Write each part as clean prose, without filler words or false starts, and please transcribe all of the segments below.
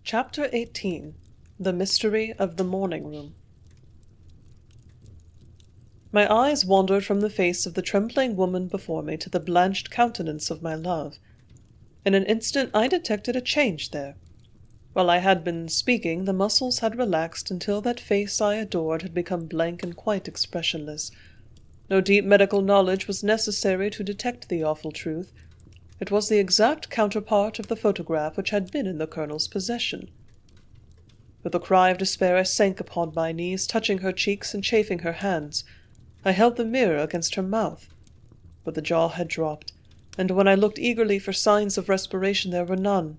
Chapter 18. The Mystery of the Morning Room. My eyes wandered from the face of the trembling woman before me to the blanched countenance of my love. In an instant I detected a change there. While I had been speaking, the muscles had relaxed until that face I adored had become blank and quite expressionless. No deep medical knowledge was necessary to detect the awful truth. It was the exact counterpart of the photograph which had been in the Colonel's possession. With a cry of despair I sank upon my knees, touching her cheeks and chafing her hands. I held the mirror against her mouth, but the jaw had dropped, and when I looked eagerly for signs of respiration there were none.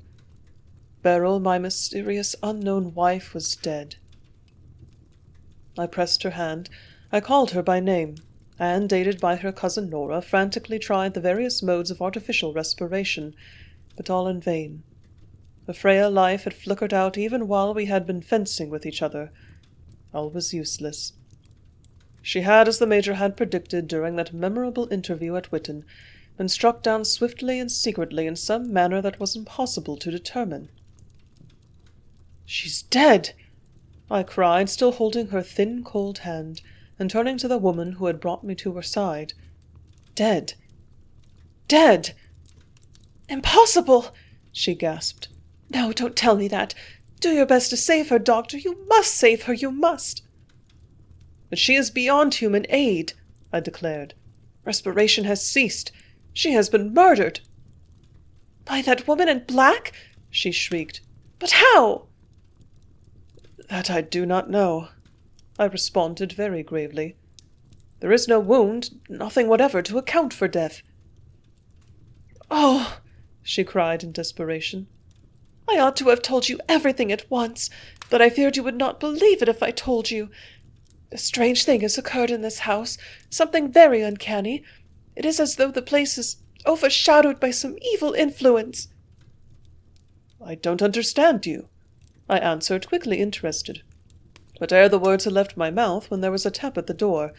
Beryl, my mysterious unknown wife, was dead. I pressed her hand. I called her by name, and, aided by her cousin Nora, frantically tried the various modes of artificial respiration, but all in vain. The frail life had flickered out even while we had been fencing with each other. All was useless. She had, as the Major had predicted during that memorable interview at Witten, been struck down swiftly and secretly in some manner that was impossible to determine. "She's dead!" I cried, still holding her thin, cold hand, and turning to the woman who had brought me to her side. "Dead! Dead!" "Impossible!" she gasped. "No, don't tell me that. Do your best to save her, Doctor. You must save her, you must." "But she is beyond human aid," I declared. "Respiration has ceased. She has been murdered." "By that woman in black?" she shrieked. "But how?" "That I do not know," I responded very gravely. "There is no wound, nothing whatever to account for death." "Oh!" she cried in desperation. "I ought to have told you everything at once, but I feared you would not believe it if I told you. A strange thing has occurred in this house, something very uncanny. It is as though the place is overshadowed by some evil influence." "I don't understand you," I answered, quickly interested. But ere the words had left my mouth when there was a tap at the door,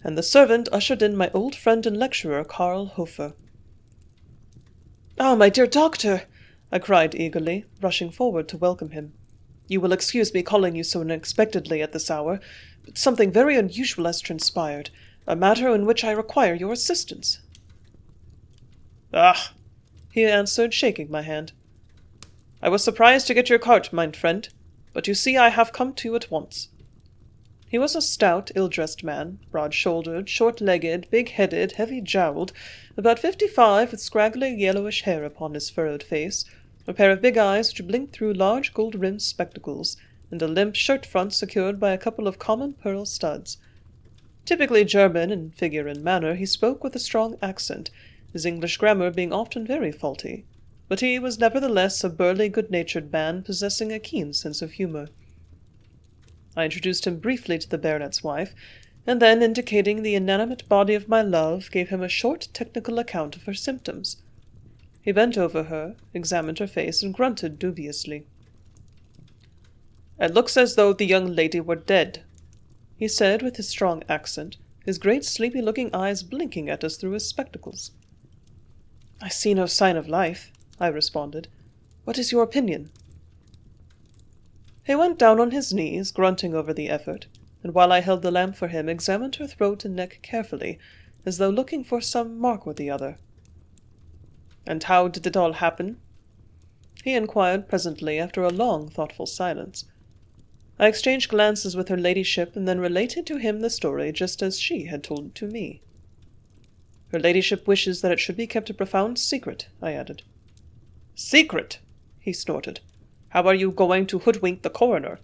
and the servant ushered in my old friend and lecturer, Karl Hofer. "Ah, my dear doctor!" I cried eagerly, rushing forward to welcome him. "You will excuse me calling you so unexpectedly at this hour, but something very unusual has transpired, a matter in which I require your assistance." "Ah," he answered, shaking my hand. "I was surprised to get your card, mein friend, but you see I have come to you at once." He was a stout, ill-dressed man, broad-shouldered, short-legged, big-headed, heavy-jowled, about 55, with scraggly yellowish hair upon his furrowed face, a pair of big eyes which blinked through large gold-rimmed spectacles, and a limp shirt-front secured by a couple of common pearl studs. Typically German in figure and manner, he spoke with a strong accent, his English grammar being often very faulty, but he was nevertheless a burly, good-natured man possessing a keen sense of humour. I introduced him briefly to the baronet's wife, and then, indicating the inanimate body of my love, gave him a short technical account of her symptoms. He bent over her, examined her face, and grunted dubiously. "It looks as though the young lady were dead," he said with his strong accent, his great sleepy-looking eyes blinking at us through his spectacles. "I see no sign of life," I responded. "What is your opinion?" He went down on his knees, grunting over the effort, and while I held the lamp for him, examined her throat and neck carefully, as though looking for some mark or the other. "And how did it all happen?" he inquired presently, after a long, thoughtful silence. I exchanged glances with her ladyship, and then related to him the story just as she had told it to me. "Her ladyship wishes that it should be kept a profound secret," I added. "Secret?" he snorted. "How are you going to hoodwink the coroner?"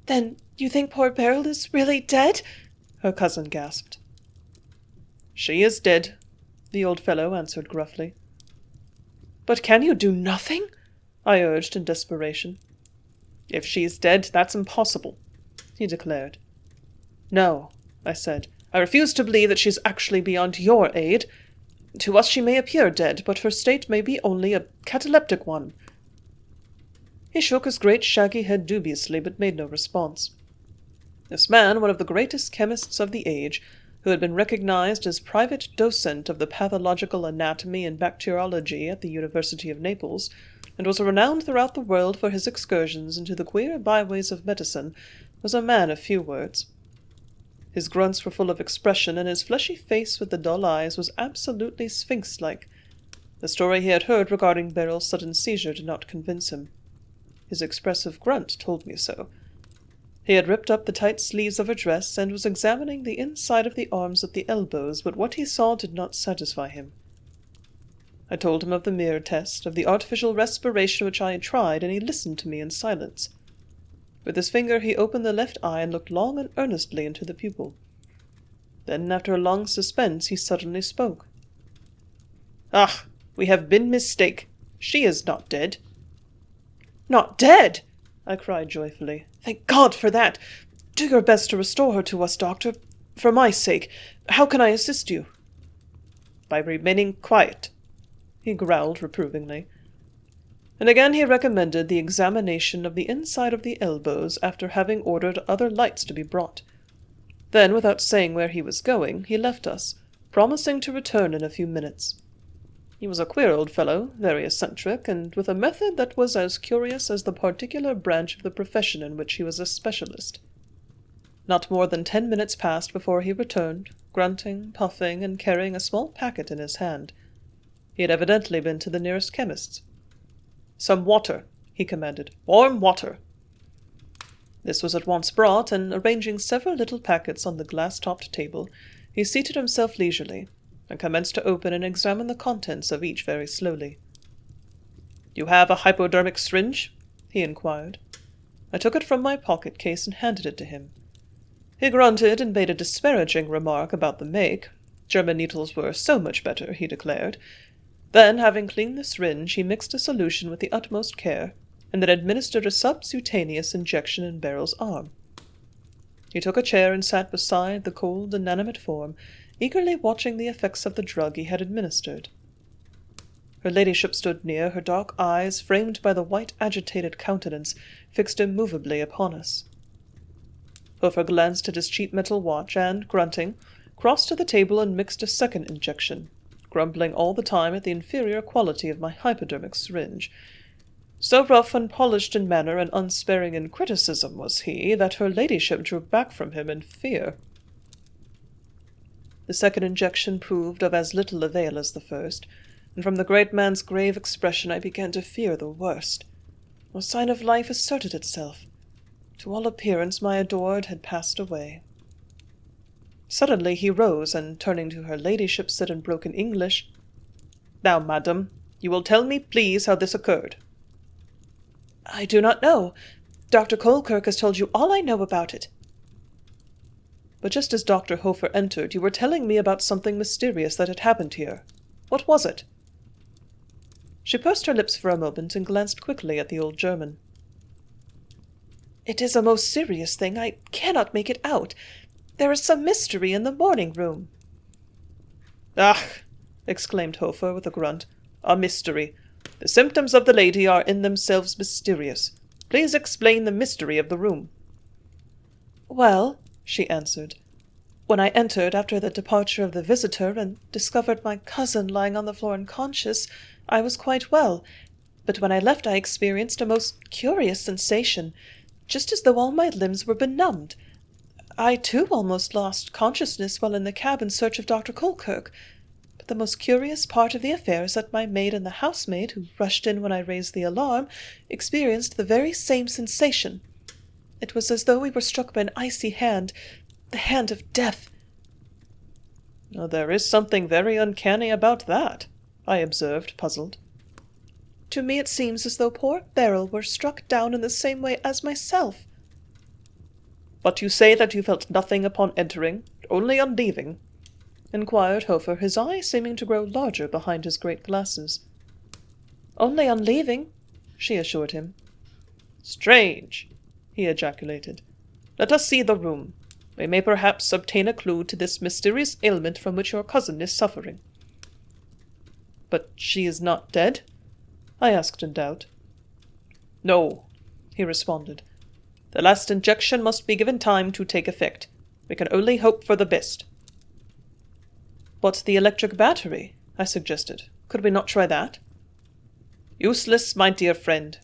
"Then you think poor Beryl is really dead?" her cousin gasped. "She is dead," the old fellow answered gruffly. "But can you do nothing?" I urged in desperation. "If she is dead, that's impossible," he declared. "No," I said. "I refuse to believe that she is actually beyond your aid. To us she may appear dead, but her state may be only a cataleptic one." He shook his great shaggy head dubiously, but made no response. This man, one of the greatest chemists of the age, who had been recognized as private docent of the pathological anatomy and bacteriology at the University of Naples, and was renowned throughout the world for his excursions into the queer byways of medicine, was a man of few words. His grunts were full of expression, and his fleshy face with the dull eyes was absolutely sphinx-like. The story he had heard regarding Beryl's sudden seizure did not convince him. His expressive grunt told me so. He had ripped up the tight sleeves of her dress, and was examining the inside of the arms at the elbows, but what he saw did not satisfy him. I told him of the mirror test, of the artificial respiration which I had tried, and he listened to me in silence. With his finger he opened the left eye and looked long and earnestly into the pupil. Then, after a long suspense, he suddenly spoke. "Ah, we have been mistake. She is not dead." "Not dead!" I cried joyfully. "Thank God for that! Do your best to restore her to us, doctor. For my sake. How can I assist you?" "By remaining quiet," he growled reprovingly. And again he recommended the examination of the inside of the elbows after having ordered other lights to be brought. Then, without saying where he was going, he left us, promising to return in a few minutes. He was a queer old fellow, very eccentric, and with a method that was as curious as the particular branch of the profession in which he was a specialist. Not more than 10 minutes passed before he returned, grunting, puffing, and carrying a small packet in his hand. He had evidently been to the nearest chemist's. "Some water," he commanded. "Warm water." This was at once brought, and arranging several little packets on the glass-topped table, he seated himself leisurely, and commenced to open and examine the contents of each very slowly. "You have a hypodermic syringe?" he inquired. I took it from my pocket-case and handed it to him. He grunted and made a disparaging remark about the make. German needles were so much better, he declared. Then, having cleaned the syringe, he mixed a solution with the utmost care, and then administered a subcutaneous injection in Beryl's arm. He took a chair and sat beside the cold, inanimate form, eagerly watching the effects of the drug he had administered. Her ladyship stood near, her dark eyes, framed by the white, agitated countenance, fixed immovably upon us. Hofer glanced at his cheap metal watch, and, grunting, crossed to the table and mixed a second injection, grumbling all the time at the inferior quality of my hypodermic syringe. So rough and polished in manner and unsparing in criticism was he, that her ladyship drew back from him in fear. The second injection proved of as little avail as the first, and from the great man's grave expression I began to fear the worst. No sign of life asserted itself. To all appearance my adored had passed away. Suddenly he rose, and turning to her ladyship, said in broken English, "Now, madam, you will tell me, please, how this occurred." "I do not know. Dr. Colkirk has told you all I know about it." "But just as Dr. Hofer entered, you were telling me about something mysterious that had happened here. What was it?" She pursed her lips for a moment and glanced quickly at the old German. "It is a most serious thing. I cannot make it out. There is some mystery in the morning room." "Ah!" exclaimed Hofer with a grunt. "A mystery. The symptoms of the lady are in themselves mysterious. Please explain the mystery of the room." "Well," she answered, "when I entered after the departure of the visitor and discovered my cousin lying on the floor unconscious, I was quite well, but when I left I experienced a most curious sensation, just as though all my limbs were benumbed. I, too, almost lost consciousness while in the cab in search of Dr. Colkirk. But the most curious part of the affair is that my maid and the housemaid, who rushed in when I raised the alarm, experienced the very same sensation. It was as though we were struck by an icy hand, the hand of death." "Well, there is something very uncanny about that," I observed, puzzled. "To me it seems as though poor Beryl were struck down in the same way as myself." "But you say that you felt nothing upon entering, only on leaving?" inquired Hofer, his eye seeming to grow larger behind his great glasses. "Only on leaving," she assured him. "Strange!" he ejaculated. "Let us see the room. We may perhaps obtain a clue to this mysterious ailment from which your cousin is suffering." "But she is not dead?" I asked in doubt. "No," he responded. "The last injection must be given time to take effect. We can only hope for the best." "But the electric battery?" I suggested. "Could we not try that?" Useless, my dear friend,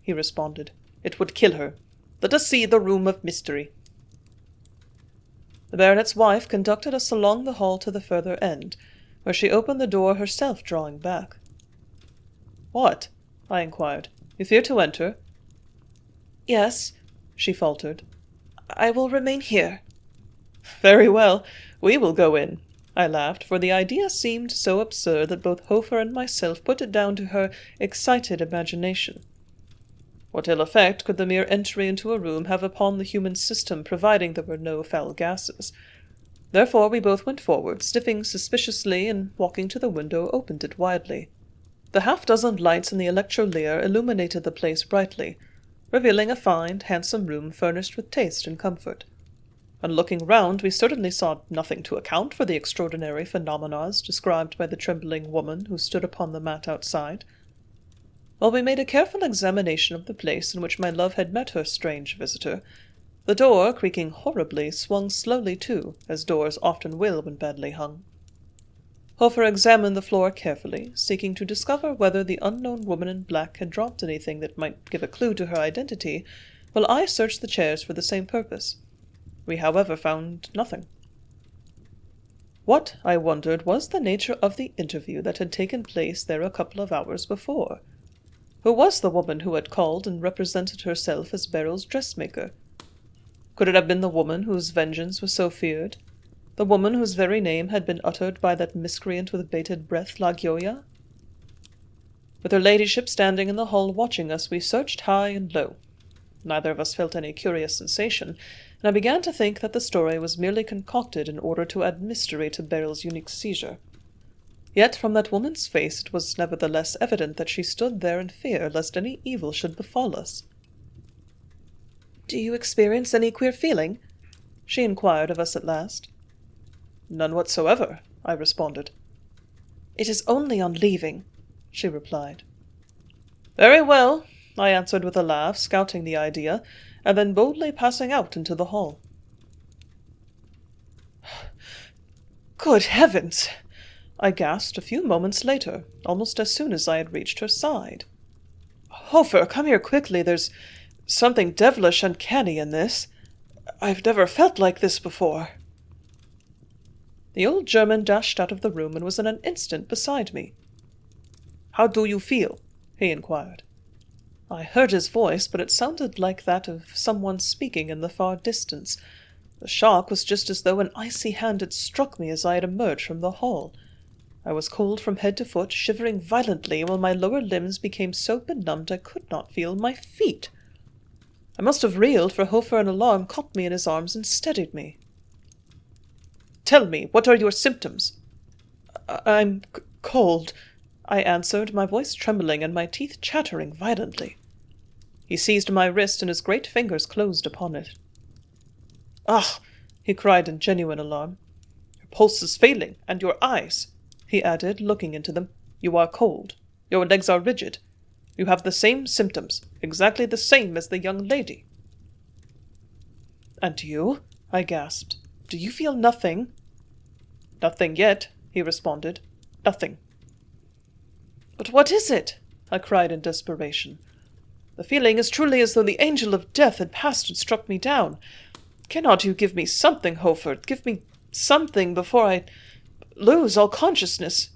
he responded. It would kill her. Let us see the room of mystery. The baronet's wife conducted us along the hall to the further end, where she opened the door herself, drawing back. "What?" I inquired. "You fear to enter?" "Yes," she faltered. "I will remain here." "Very well, we will go in," I laughed, for the idea seemed so absurd that both Hofer and myself put it down to her excited imagination. What ill effect could the mere entry into a room have upon the human system, providing there were no foul gases? Therefore we both went forward, sniffing suspiciously, and walking to the window, opened it widely. The half-dozen lights in the electrolier illuminated the place brightly, revealing a fine, handsome room furnished with taste and comfort. On looking round, we certainly saw nothing to account for the extraordinary phenomena described by the trembling woman who stood upon the mat outside. While we made a careful examination of the place in which my love had met her strange visitor, the door, creaking horribly, swung slowly to, as doors often will when badly hung. Hofer examined the floor carefully, seeking to discover whether the unknown woman in black had dropped anything that might give a clue to her identity, while I searched the chairs for the same purpose. We, however, found nothing. What, I wondered, was the nature of the interview that had taken place there a couple of hours before? Who was the woman who had called and represented herself as Beryl's dressmaker? Could it have been the woman whose vengeance was so feared? The woman whose very name had been uttered by that miscreant with bated breath, La Gioia? With her ladyship standing in the hall watching us, we searched high and low. Neither of us felt any curious sensation, and I began to think that the story was merely concocted in order to add mystery to Beryl's unique seizure. Yet from that woman's face it was nevertheless evident that she stood there in fear lest any evil should befall us. "Do you experience any queer feeling?" she inquired of us at last. "None whatsoever," I responded. "It is only on leaving," she replied. "Very well," I answered with a laugh, scouting the idea, and then boldly passing out into the hall. "Good heavens!" I gasped a few moments later, almost as soon as I had reached her side. "Hofer, come here quickly. There's something devilish uncanny in this. I've never felt like this before." The old German dashed out of the room and was in an instant beside me. "How do you feel?" he inquired. I heard his voice, but it sounded like that of someone speaking in the far distance. The shock was just as though an icy hand had struck me as I had emerged from the hall. I was cold from head to foot, shivering violently, while my lower limbs became so benumbed I could not feel my feet. I must have reeled, for Hofer in alarm caught me in his arms and steadied me. "Tell me, what are your symptoms?" I'm cold," I answered, my voice trembling and my teeth chattering violently. He seized my wrist, and his great fingers closed upon it. "Ah!" he cried in genuine alarm. "Your pulse is failing, and your eyes," he added, looking into them. "You are cold. Your legs are rigid. You have the same symptoms, exactly the same as the young lady." "And you?" I gasped. "Do you feel nothing?" "Nothing yet," he responded. "Nothing." "But what is it?" I cried in desperation. "The feeling is truly as though the angel of death had passed and struck me down. Cannot you give me something, Hofer? Give me something before I lose all consciousness."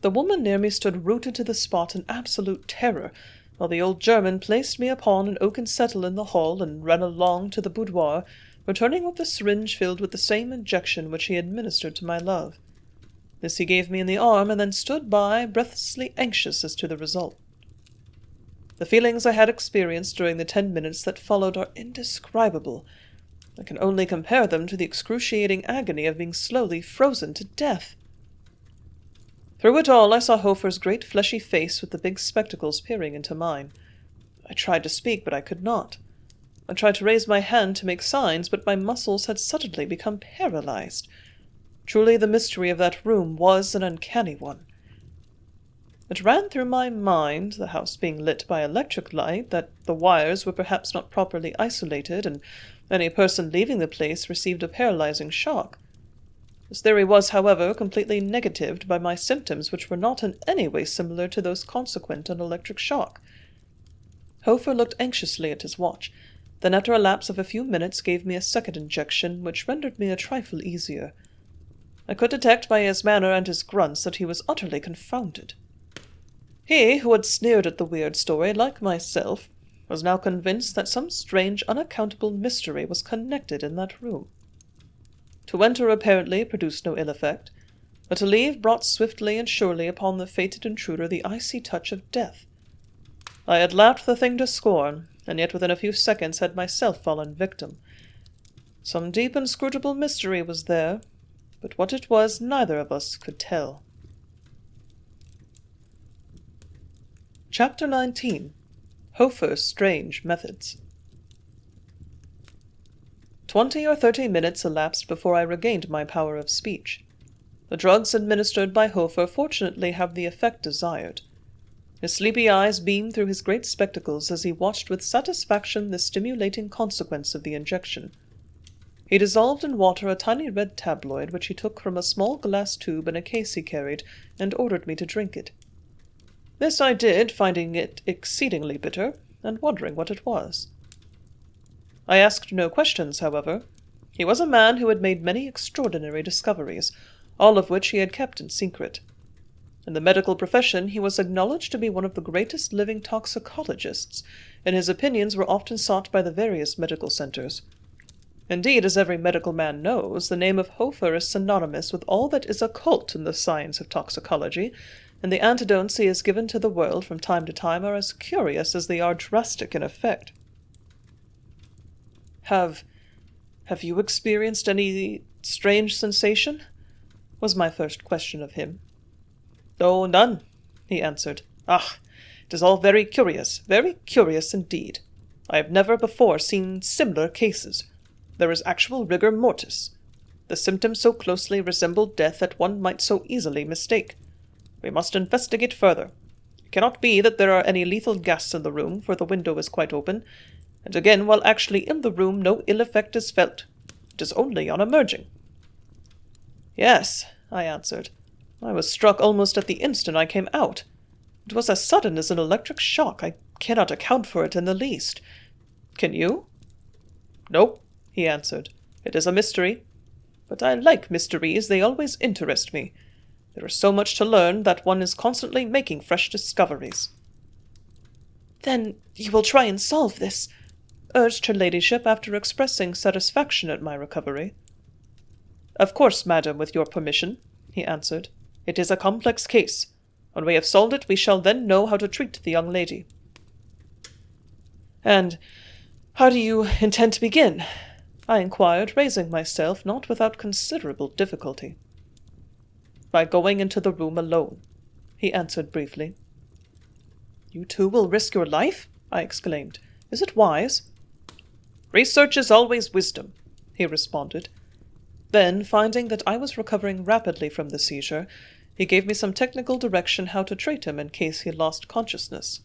The woman near me stood rooted to the spot in absolute terror, while the old German placed me upon an oaken settle in the hall and ran along to the boudoir, returning with a syringe filled with the same injection which he administered to my love. This he gave me in the arm, and then stood by, breathlessly anxious as to the result. The feelings I had experienced during the 10 minutes that followed are indescribable. I can only compare them to the excruciating agony of being slowly frozen to death. Through it all I saw Hofer's great fleshy face with the big spectacles peering into mine. I tried to speak, but I could not. I tried to raise my hand to make signs, but my muscles had suddenly become paralyzed. Truly the mystery of that room was an uncanny one. It ran through my mind, the house being lit by electric light, that the wires were perhaps not properly isolated, and any person leaving the place received a paralyzing shock. This theory was, however, completely negatived by my symptoms, which were not in any way similar to those consequent on electric shock. Hofer looked anxiously at his watch, then after a lapse of a few minutes gave me a second injection, which rendered me a trifle easier. I could detect by his manner and his grunts that he was utterly confounded. He, who had sneered at the weird story, like myself, was now convinced that some strange, unaccountable mystery was connected in that room. To enter apparently produced no ill effect, but to leave brought swiftly and surely upon the fated intruder the icy touch of death. I had laughed the thing to scorn, and yet within a few seconds had myself fallen victim. Some deep inscrutable mystery was there, but what it was neither of us could tell. Chapter 19. Hofer's Strange Methods. 20 or 30 minutes elapsed before I regained my power of speech. The drugs administered by Hofer fortunately have the effect desired. His sleepy eyes beamed through his great spectacles as he watched with satisfaction the stimulating consequence of the injection. He dissolved in water a tiny red tabloid which he took from a small glass tube in a case he carried, and ordered me to drink it. This I did, finding it exceedingly bitter, and wondering what it was. I asked no questions, however. He was a man who had made many extraordinary discoveries, all of which he had kept in secret. In the medical profession he was acknowledged to be one of the greatest living toxicologists, and his opinions were often sought by the various medical centers. Indeed, as every medical man knows, the name of Hofer is synonymous with all that is occult in the science of toxicology, and the antidotes he has given to the world from time to time are as curious as they are drastic in effect. Have you experienced any strange sensation? Was my first question of him. Oh, none, he answered. Ah, it is all very curious indeed. I have never before seen similar cases. There is actual rigor mortis. The symptoms so closely resemble death that one might so easily mistake. We must investigate further. It cannot be that there are any lethal gas in the room, for the window is quite open, and again, while actually in the room, no ill effect is felt. It is only on emerging. Yes, I answered. I was struck almost at the instant I came out. It was as sudden as an electric shock. I cannot account for it in the least. Can you? No, he answered. It is a mystery. But I like mysteries. They always interest me. There is so much to learn that one is constantly making fresh discoveries. Then you will try and solve this, urged her ladyship after expressing satisfaction at my recovery. Of course, madam, with your permission, he answered. It is a complex case. When we have solved it, we shall then know how to treat the young lady. And how do you intend to begin? I inquired, raising myself, not without considerable difficulty. By going into the room alone, he answered briefly. You too will risk your life? I exclaimed. Is it wise? Research is always wisdom, he responded. Then, finding that I was recovering rapidly from the seizure, he gave me some technical direction how to treat him in case he lost consciousness.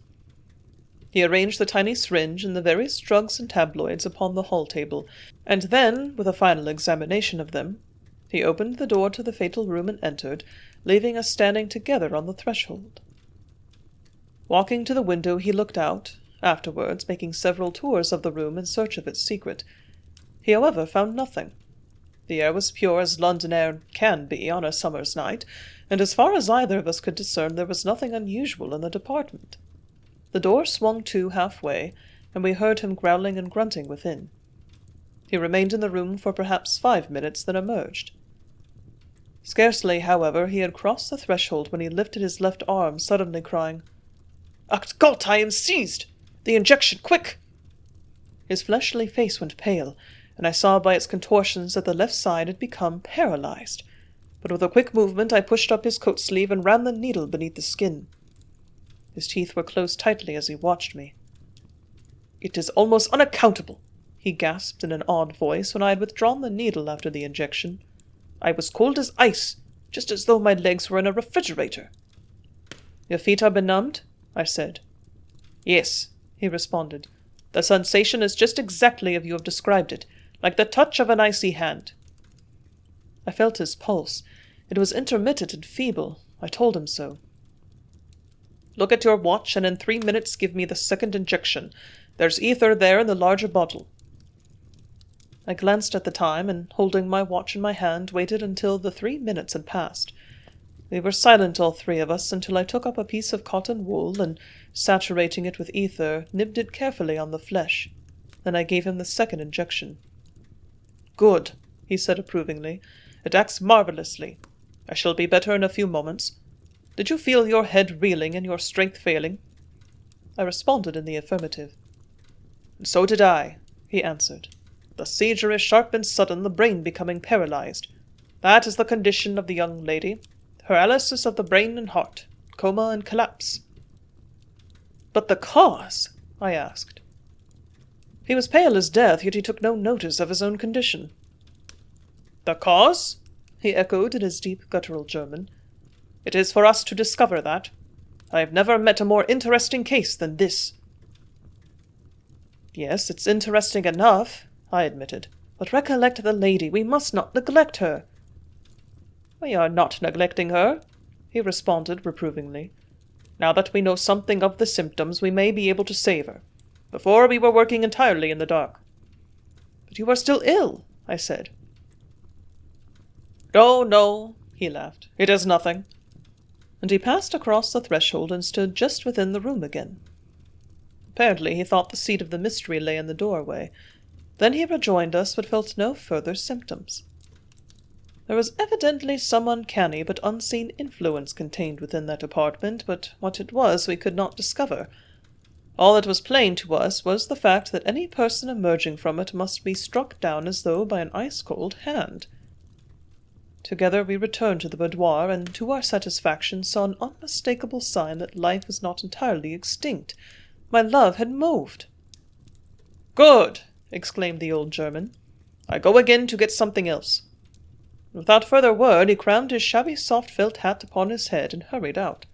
He arranged the tiny syringe and the various drugs and tabloids upon the hall table, and then, with a final examination of them, he opened the door to the fatal room and entered, leaving us standing together on the threshold. Walking to the window, he looked out, afterwards making several tours of the room in search of its secret. He, however, found nothing. The air was pure as London air can be on a summer's night, and as far as either of us could discern, there was nothing unusual in the department. The door swung to halfway, and we heard him growling and grunting within. He remained in the room for perhaps 5 minutes, then emerged. Scarcely, however, he had crossed the threshold when he lifted his left arm, suddenly crying, Ach Gott, I am seized! The injection, quick! His fleshly face went pale, and I saw by its contortions that the left side had become paralyzed. But with a quick movement I pushed up his coat sleeve and ran the needle beneath the skin. His teeth were closed tightly as he watched me. It is almost unaccountable, he gasped in an awed voice when I had withdrawn the needle after the injection. I was cold as ice, just as though my legs were in a refrigerator. Your feet are benumbed? I said. Yes, he responded. The sensation is just exactly as you have described it, like the touch of an icy hand. I felt his pulse. It was intermittent and feeble. I told him so. "Look at your watch, and in 3 minutes give me the second injection. There's ether there in the larger bottle." I glanced at the time, and holding my watch in my hand, waited until the 3 minutes had passed. We were silent, all three of us, until I took up a piece of cotton wool and, saturating it with ether, nibbed it carefully on the flesh. Then I gave him the second injection. "Good," he said approvingly. "It acts marvelously. I shall be better in a few moments. Did you feel your head reeling and your strength failing?" I responded in the affirmative. "So did I," he answered. "The seizure is sharp and sudden, the brain becoming paralyzed. That is the condition of the young lady. Paralysis of the brain and heart, coma and collapse." "But the cause?" I asked. He was pale as death, yet he took no notice of his own condition. "The cause?" he echoed in his deep guttural German. "It is for us to discover that. I have never met a more interesting case than this." "Yes, it's interesting enough," I admitted. "But recollect the lady. We must not neglect her." "We are not neglecting her," he responded reprovingly. "Now that we know something of the symptoms, we may be able to save her. Before, we were working entirely in the dark." "But you are still ill," I said. "No, no," he laughed. "It is nothing." And he passed across the threshold and stood just within the room again. Apparently he thought the seed of the mystery lay in the doorway. Then he rejoined us, but felt no further symptoms. There was evidently some uncanny but unseen influence contained within that apartment, but what it was we could not discover. All that was plain to us was the fact that any person emerging from it must be struck down as though by an ice-cold hand. Together we returned to the boudoir, and to our satisfaction saw an unmistakable sign that life was not entirely extinct. My love had moved. "Good!" exclaimed the old German. "I go again to get something else." Without further word, he crammed his shabby soft felt hat upon his head and hurried out.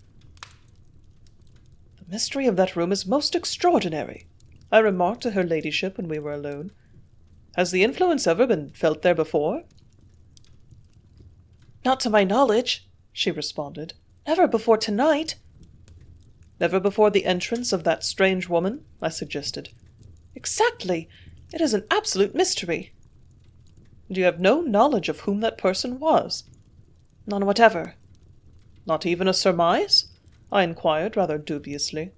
"The mystery of that room is most extraordinary," I remarked to her ladyship when we were alone. "Has the influence ever been felt there before?" "Not to my knowledge," she responded. "Never before tonight." "Never before the entrance of that strange woman?" I suggested. "Exactly. It is an absolute mystery." "And you have no knowledge of whom that person was?" "None whatever." "Not even a surmise?" I inquired rather dubiously.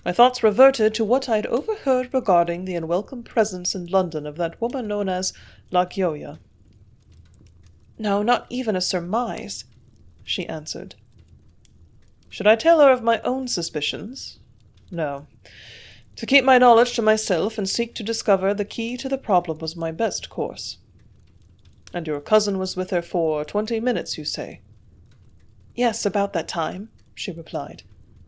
My thoughts reverted to what I had overheard regarding the unwelcome presence in London of that woman known as La Gioia. "No, not even a surmise," she answered. Should I tell her of my own suspicions? No. To keep my knowledge to myself and seek to discover the key to the problem was my best course. "And your cousin was with her for 20 minutes, you say?" "Yes, about that time," she replied.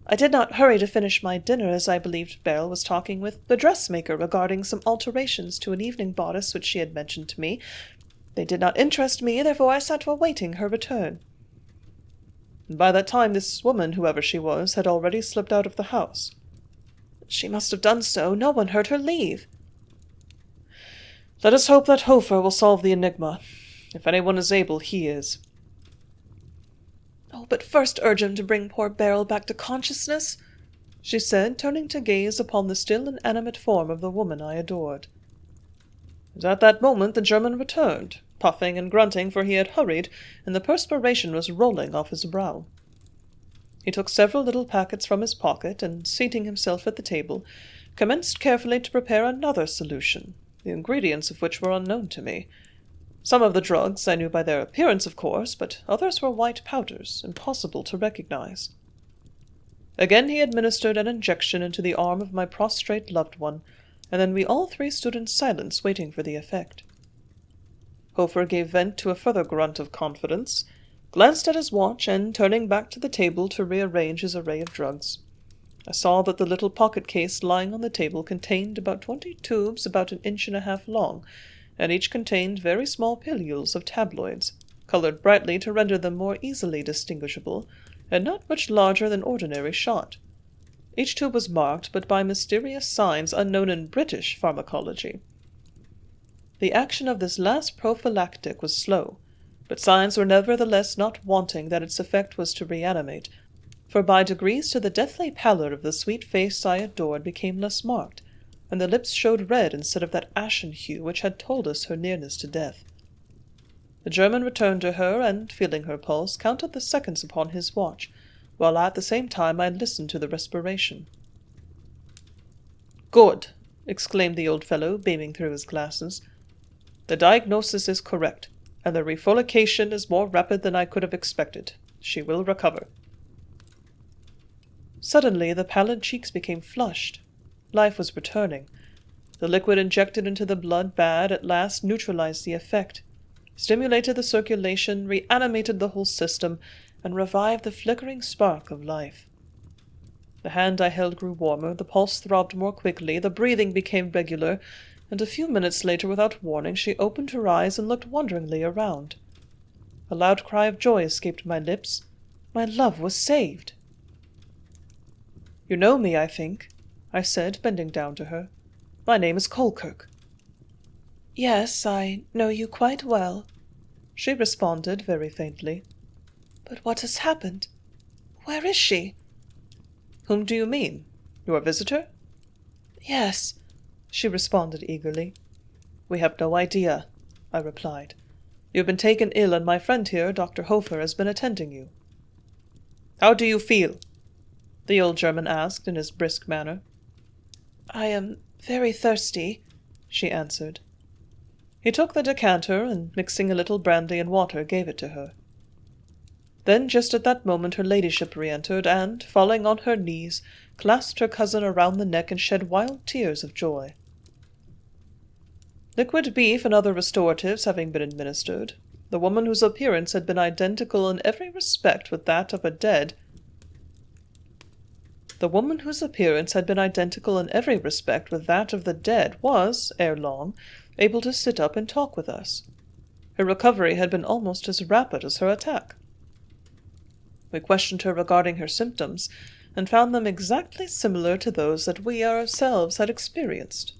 "I did not hurry to finish my dinner, as I believed Beryl was talking with the dressmaker regarding some alterations to an evening bodice which she had mentioned to me. They did not interest me, therefore I sat awaiting her return." "And by that time this woman, whoever she was, had already slipped out of the house?" "She must have done so. No one heard her leave." "Let us hope that Hofer will solve the enigma. If anyone is able, he is." "Oh, but first urge him to bring poor Beryl back to consciousness," she said, turning to gaze upon the still inanimate form of the woman I adored. And at that moment the German returned, puffing and grunting, for he had hurried, and the perspiration was rolling off his brow. He took several little packets from his pocket, and, seating himself at the table, commenced carefully to prepare another solution, the ingredients of which were unknown to me. Some of the drugs I knew by their appearance, of course, but others were white powders, impossible to recognize. Again he administered an injection into the arm of my prostrate loved one, and then we all three stood in silence, waiting for the effect. Hofer gave vent to a further grunt of confidence, glanced at his watch, and, turning back to the table to rearrange his array of drugs, I saw that the little pocket case lying on the table contained about 20 tubes about 1.5 inches long, and each contained very small pilules of tabloids, colored brightly to render them more easily distinguishable, and not much larger than ordinary shot. Each tube was marked, but by mysterious signs unknown in British pharmacology. The action of this last prophylactic was slow, But signs were nevertheless not wanting that its effect was to reanimate, for by degrees the deathly pallor of the sweet face I adored became less marked, and the lips showed red instead of that ashen hue which had told us her nearness to death. The German returned to her, and, feeling her pulse, counted the seconds upon his watch, while at the same time I listened to the respiration. "Good!" exclaimed the old fellow, beaming through his glasses. "The diagnosis is correct, and the refolication is more rapid than I could have expected. She will recover." Suddenly the pallid cheeks became flushed. Life was returning. The liquid injected into the blood bad at last neutralized the effect, stimulated the circulation, reanimated the whole system, and revived the flickering spark of life. The hand I held grew warmer, the pulse throbbed more quickly, the breathing became regular, and a few minutes later, without warning, she opened her eyes and looked wonderingly around. A loud cry of joy escaped my lips. My love was saved. "You know me, I think," I said, bending down to her. "My name is Colkirk." "Yes, I know you quite well," she responded very faintly. "But what has happened? Where is she?" "Whom do you mean? Your visitor?" "Yes," she responded eagerly. "We have no idea," I replied. "You have been taken ill, and my friend here, Dr. Hofer, has been attending you." "How do you feel?" the old German asked in his brisk manner. "I am very thirsty," she answered. He took the decanter, and mixing a little brandy and water, gave it to her. Then just at that moment her ladyship re-entered, and, falling on her knees, clasped her cousin around the neck and shed wild tears of joy. Liquid beef and other restoratives having been administered, the woman whose appearance had been identical in every respect with that of the dead was, ere long, able to sit up and talk with us. Her recovery had been almost as rapid as her attack. We questioned her regarding her symptoms, and found them exactly similar to those that we ourselves had experienced.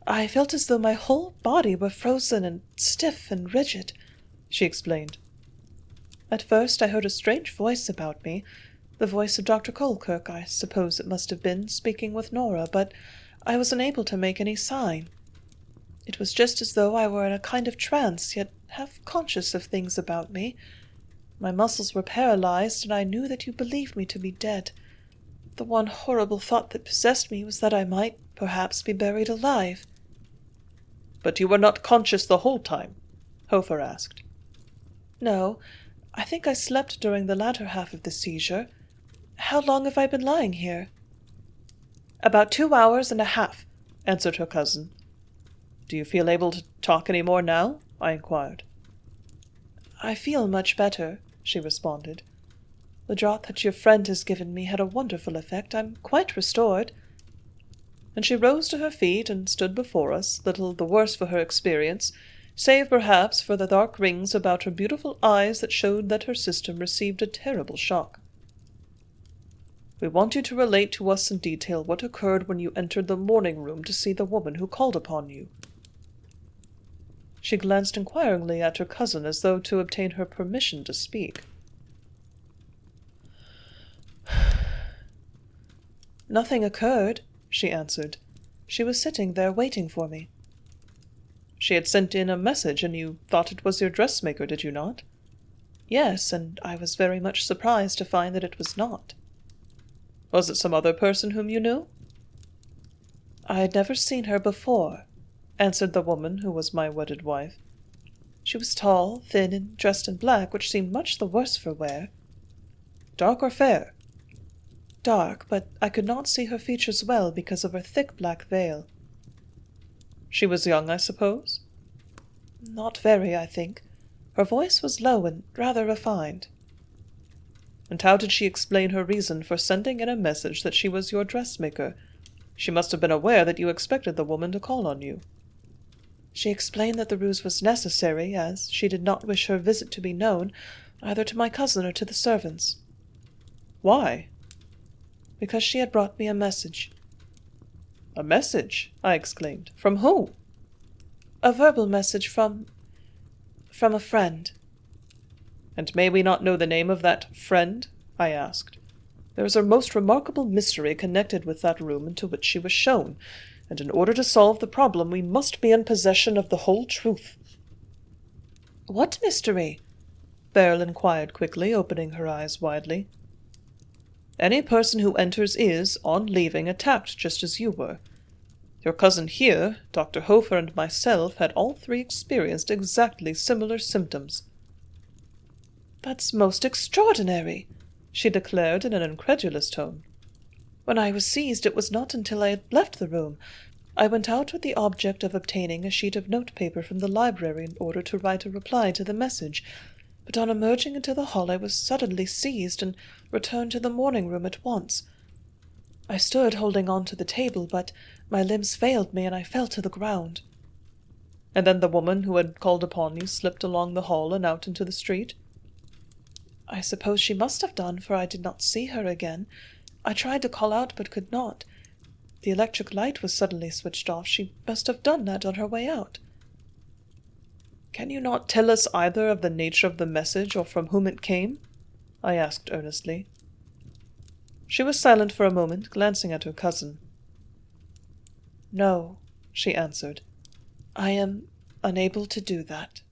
"I felt as though my whole body were frozen and stiff and rigid," she explained. "At first I heard a strange voice about me, the voice of Dr. Colkirk, I suppose it must have been, speaking with Nora, but I was unable to make any sign. It was just as though I were in a kind of trance, yet half conscious of things about me. My muscles were paralyzed, and I knew that you believed me to be dead. The one horrible thought that possessed me was that I might, perhaps, be buried alive." "But you were not conscious the whole time?" Hofer asked. "No, I think I slept during the latter half of the seizure. How long have I been lying here?" "About 2 hours and a half," answered her cousin. "Do you feel able to talk any more now?" I inquired. "I feel much better," she responded. "The draught that your friend has given me had a wonderful effect. I'm quite restored." And she rose to her feet and stood before us, little the worse for her experience, save perhaps for the dark rings about her beautiful eyes that showed that her system received a terrible shock. "We want you to relate to us in detail what occurred when you entered the morning room to see the woman who called upon you." She glanced inquiringly at her cousin as though to obtain her permission to speak. "Nothing occurred," she answered. "She was sitting there waiting for me." "She had sent in a message, and you thought it was your dressmaker, did you not?" "Yes, and I was very much surprised to find that it was not." "Was it some other person whom you knew?" "I had never seen her before," answered the woman who was my wedded wife. "She was tall, thin, and dressed in black, which seemed much the worse for wear." "Dark or fair?" "Dark, but I could not see her features well because of her thick black veil." "She was young, I suppose?" "Not very, I think. Her voice was low and rather refined." "And how did she explain her reason for sending in a message that she was your dressmaker? She must have been aware that you expected the woman to call on you." "She explained that the ruse was necessary, as she did not wish her visit to be known, either to my cousin or to the servants." "Why?" "Because she had brought me a message." "A message?" I exclaimed. "From who?" "A verbal message from From a friend. And may we not know the name of that friend? I asked. There is a most remarkable mystery connected with that room into which she was shown, and in order to solve the problem we must be in possession of the whole truth. What mystery? Beryl inquired quickly, opening her eyes widely. Any person who enters is, on leaving, attacked just as you were. Your cousin here, Dr. Hofer, and myself had all three experienced exactly similar symptoms. That's most extraordinary, she declared in an incredulous tone. When I was seized, it was not until I had left the room. I went out with the object of obtaining a sheet of notepaper from the library in order to write a reply to the message, but on emerging into the hall I was suddenly seized and returned to the morning room at once. I stood holding on to the table, but my limbs failed me and I fell to the ground. And then the woman who had called upon you slipped along the hall and out into the street? I suppose she must have done, for I did not see her again. I tried to call out, but could not. The electric light was suddenly switched off. She must have done that on her way out. Can you not tell us either of the nature of the message or from whom it came? I asked earnestly. She was silent for a moment, glancing at her cousin. No, she answered. I am unable to do that.